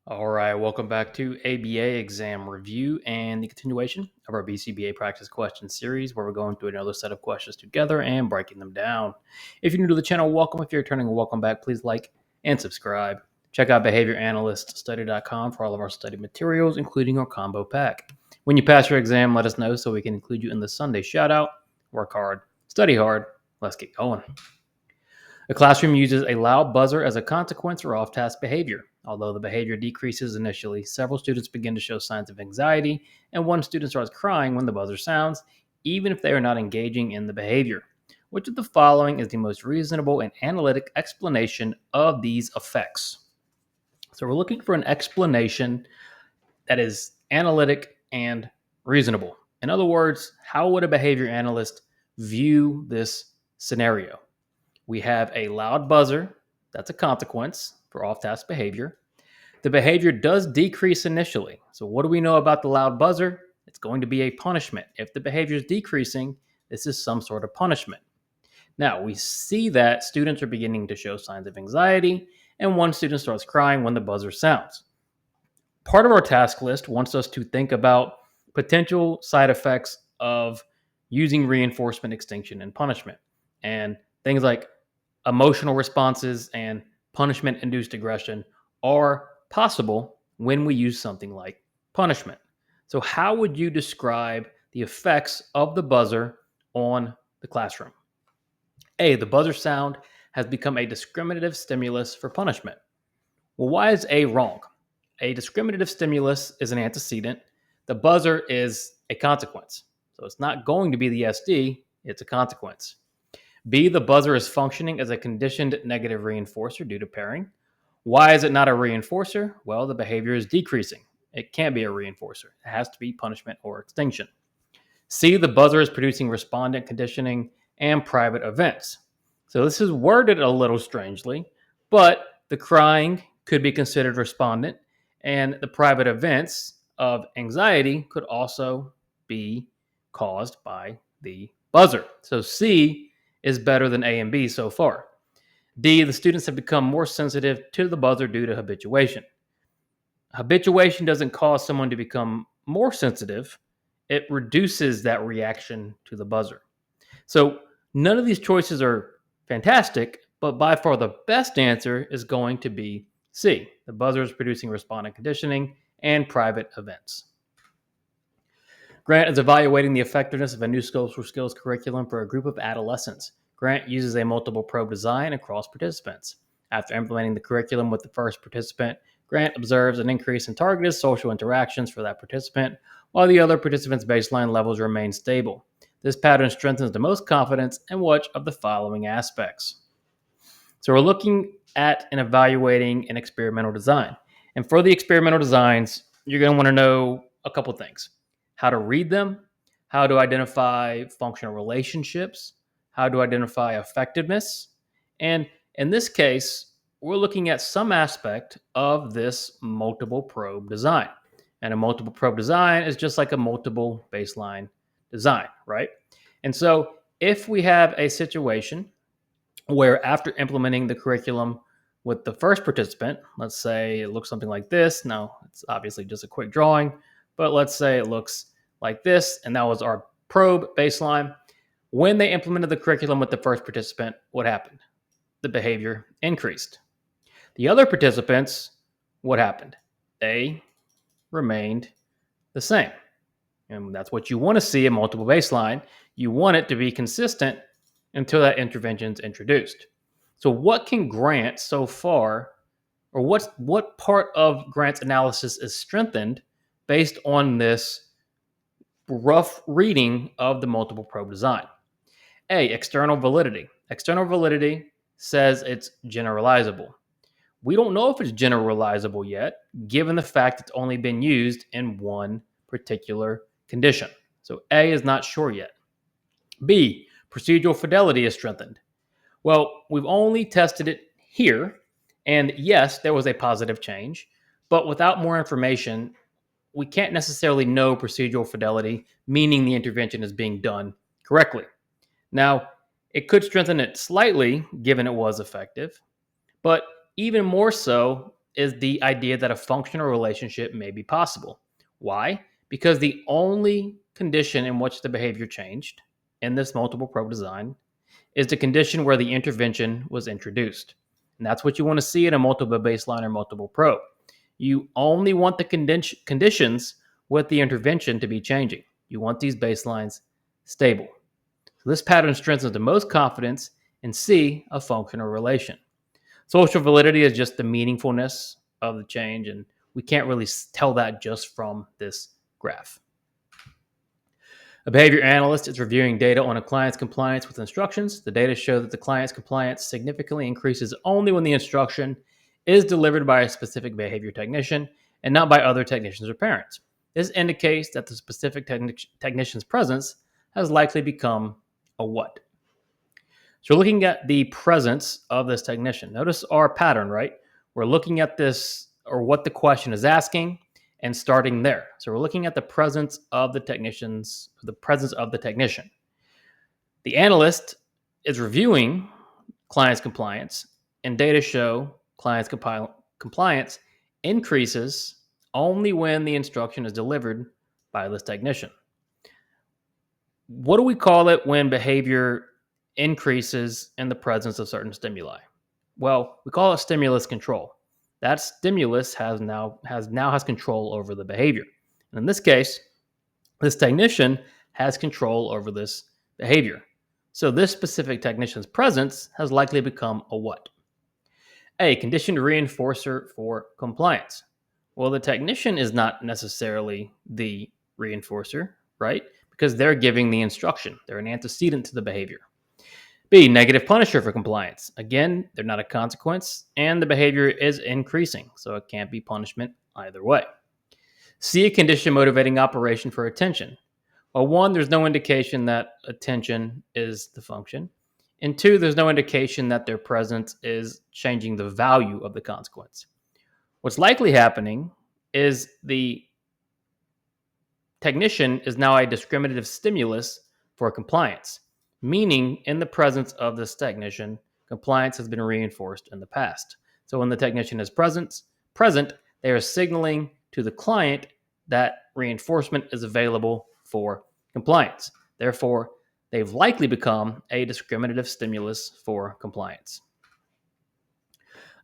All right, welcome back to ABA exam review and the continuation of our BCBA practice question series where we're going through another set of questions together and breaking them down. If you're new to the channel, welcome. If you're returning, welcome back. Please like and subscribe. Check out behavioranalyst.study.com for all of our study materials, including our combo pack. When you pass your exam, let us know so we can include you in the Sunday shout out. Work hard, study hard. Let's get going. A classroom uses a loud buzzer as a consequence for off-task behavior. Although the behavior decreases initially, several students begin to show signs of anxiety, and one student starts crying when the buzzer sounds, even if they are not engaging in the behavior. Which of the following is the most reasonable and analytic explanation of these effects? So we're looking for an explanation that is analytic and reasonable. In other words, how would a behavior analyst view this scenario? We have a loud buzzer. That's a consequence for off-task behavior. The behavior does decrease initially. So what do we know about the loud buzzer? It's going to be a punishment. If the behavior is decreasing, this is some sort of punishment. Now, we see that students are beginning to show signs of anxiety, and one student starts crying when the buzzer sounds. Part of our task list wants us to think about potential side effects of using reinforcement, extinction, and punishment. And things like emotional responses and punishment-induced aggression are possible when we use something like punishment. So how would you describe the effects of the buzzer on the classroom? A, the buzzer sound has become a discriminative stimulus for punishment. Well, why is A wrong? A discriminative stimulus is an antecedent. The buzzer is a consequence. So it's not going to be the SD, it's a consequence. B, the buzzer is functioning as a conditioned negative reinforcer due to pairing. Why is it not a reinforcer? Well, the behavior is decreasing. It can't be a reinforcer. It has to be punishment or extinction. C, the buzzer is producing respondent conditioning and private events. So this is worded a little strangely, but the crying could be considered respondent, and the private events of anxiety could also be caused by the buzzer. So C is better than A and B so far. D, the students have become more sensitive to the buzzer due to habituation. Habituation doesn't cause someone to become more sensitive. It reduces that reaction to the buzzer. So none of these choices are fantastic, but by far the best answer is going to be C. The buzzer is producing respondent conditioning and private events. Grant is evaluating the effectiveness of a new social skills curriculum for a group of adolescents. Grant uses a multiple probe design across participants. After implementing the curriculum with the first participant, Grant observes an increase in targeted social interactions for that participant, while the other participants' baseline levels remain stable. This pattern strengthens the most confidence in which of the following aspects? So we're looking at and evaluating an experimental design. And for the experimental designs, you're going to want to know a couple things. How to read them, how to identify functional relationships, how to identify effectiveness. And in this case, we're looking at some aspect of this multiple probe design. And a multiple probe design is just like a multiple baseline design, right? And so if we have a situation where after implementing the curriculum with the first participant, let's say it looks something like this. Now, it's obviously just a quick drawing, but let's say it looks like this, and that was our probe baseline. When they implemented the curriculum with the first participant, what happened? The behavior increased. The other participants, what happened? They remained the same. And that's what you want to see in multiple baseline. You want it to be consistent until that intervention is introduced. So what can Grant so far, or what part of Grant's analysis is strengthened based on this rough reading of the multiple probe design? A, external validity. External validity says it's generalizable. We don't know if it's generalizable yet, given the fact it's only been used in one particular condition. So A is not sure yet. B, procedural fidelity is strengthened. Well, we've only tested it here, and yes, there was a positive change, but without more information, we can't necessarily know procedural fidelity, meaning the intervention is being done correctly. Now, it could strengthen it slightly, given it was effective, but even more so, is the idea that a functional relationship may be possible. Why? Because the only condition in which the behavior changed in this multiple probe design is the condition where the intervention was introduced. And that's what you want to see in a multiple baseline or multiple probe. You only want the conditions with the intervention to be changing. You want these baselines stable. So this pattern strengthens the most confidence in C, a functional relation. Social validity is just the meaningfulness of the change, and we can't really tell that just from this graph. A behavior analyst is reviewing data on a client's compliance with instructions. The data show that the client's compliance significantly increases only when the instruction is delivered by a specific behavior technician and not by other technicians or parents. This indicates that the specific technician's presence has likely become a what? So we're looking at the presence of this technician. Notice our pattern, right? We're looking at this or what the question is asking and starting there. So we're looking at the presence of the technician. The analyst is reviewing client's compliance, and data show client's compliance increases only when the instruction is delivered by this technician. What do we call it when behavior increases in the presence of certain stimuli? Well, we call it stimulus control. That stimulus has control over the behavior. And in this case, this technician has control over this behavior. So this specific technician's presence has likely become a what? A conditioned reinforcer for compliance. Well, the technician is not necessarily the reinforcer, right? Because they're giving the instruction. They're an antecedent to the behavior. B, negative punisher for compliance. Again, they're not a consequence, and the behavior is increasing, so it can't be punishment either way. C, a condition motivating operation for attention. Well, one, there's no indication that attention is the function. And two, there's no indication that their presence is changing the value of the consequence. What's likely happening is the technician is now a discriminative stimulus for compliance, meaning in the presence of this technician, compliance has been reinforced in the past. So when the technician is present, they are signaling to the client that reinforcement is available for compliance. Therefore, they've likely become a discriminative stimulus for compliance.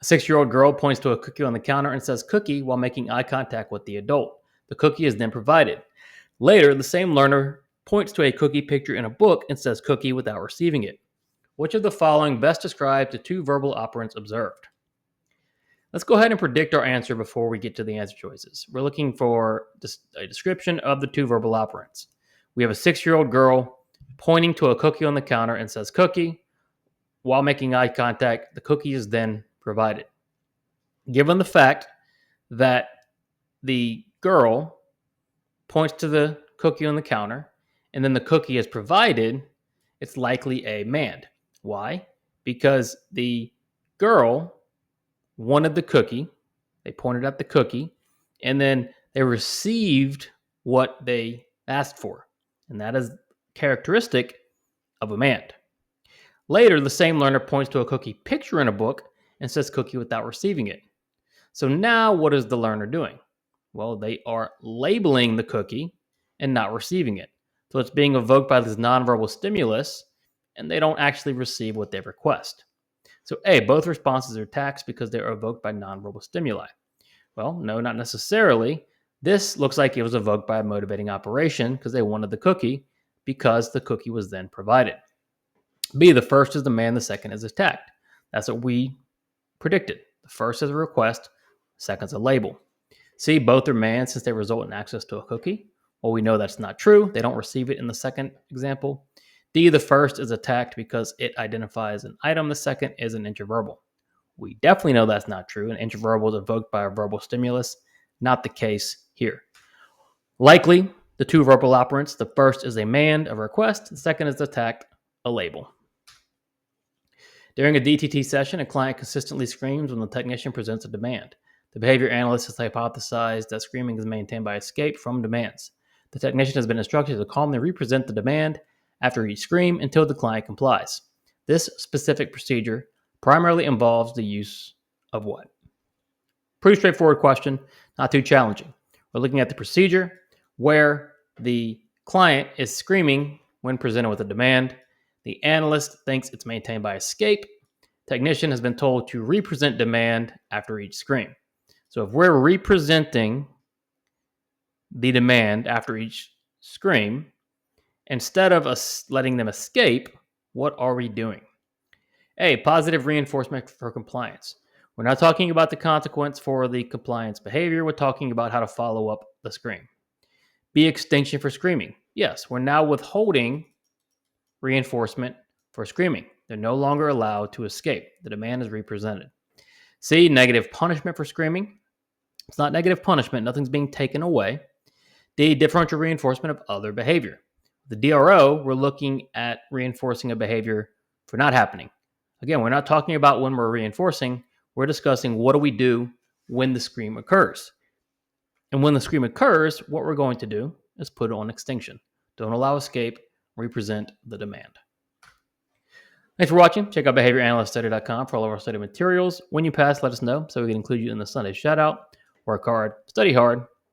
A 6-year-old girl points to a cookie on the counter and says cookie while making eye contact with the adult. The cookie is then provided. Later, the same learner points to a cookie picture in a book and says cookie without receiving it. Which of the following best describes the two verbal operants observed? Let's go ahead and predict our answer before we get to the answer choices. We're looking for a description of the two verbal operants. We have a 6-year-old girl pointing to a cookie on the counter and says cookie. While making eye contact, the cookie is then provided. Given the fact that the girl points to the cookie on the counter and then the cookie is provided, it's likely a mand. Why? Because the girl wanted the cookie, they pointed at the cookie, and then they received what they asked for. And that is characteristic of a mand. Later, the same learner points to a cookie picture in a book and says cookie without receiving it. So now what is the learner doing? Well, they are labeling the cookie and not receiving it. So it's being evoked by this nonverbal stimulus, and they don't actually receive what they request. So A, both responses are taxed because they are evoked by nonverbal stimuli. Well, no, not necessarily. This looks like it was evoked by a motivating operation because they wanted the cookie because the cookie was then provided. B, the first is the man, the second is attacked. That's what we predicted. The first is a request, second's a label. C, both are man since they result in access to a cookie. Well, we know that's not true. They don't receive it in the second example. D, the first is attacked because it identifies an item. The second is an interverbal. We definitely know that's not true. An interverbal is evoked by a verbal stimulus. Not the case here. Likely, the two verbal operants, the first is a mand, a request. The second is attacked, a label. During a DTT session, a client consistently screams when the technician presents a demand. The behavior analyst has hypothesized that screaming is maintained by escape from demands. The technician has been instructed to calmly represent the demand after each scream until the client complies. This specific procedure primarily involves the use of what? Pretty straightforward question, not too challenging. We're looking at the procedure where the client is screaming when presented with a demand. The analyst thinks it's maintained by escape. Technician has been told to represent demand after each scream. So if we're representing the demand after each scream, instead of us letting them escape, what are we doing? A, positive reinforcement for compliance. We're not talking about the consequence for the compliance behavior. We're talking about how to follow up the scream. B, extinction for screaming. Yes, we're now withholding reinforcement for screaming. They're no longer allowed to escape. The demand is represented. C, negative punishment for screaming. It's not negative punishment. Nothing's being taken away. D, differential reinforcement of other behavior. The DRO, we're looking at reinforcing a behavior for not happening. Again, we're not talking about when we're reinforcing. We're discussing what do we do when the scream occurs. And when the scream occurs, what we're going to do is put it on extinction. Don't allow escape. Represent the demand. Thanks for watching. Check out behavioranalyststudy.com for all of our study materials. When you pass, let us know so we can include you in the Sunday shout-out. Work hard, study hard,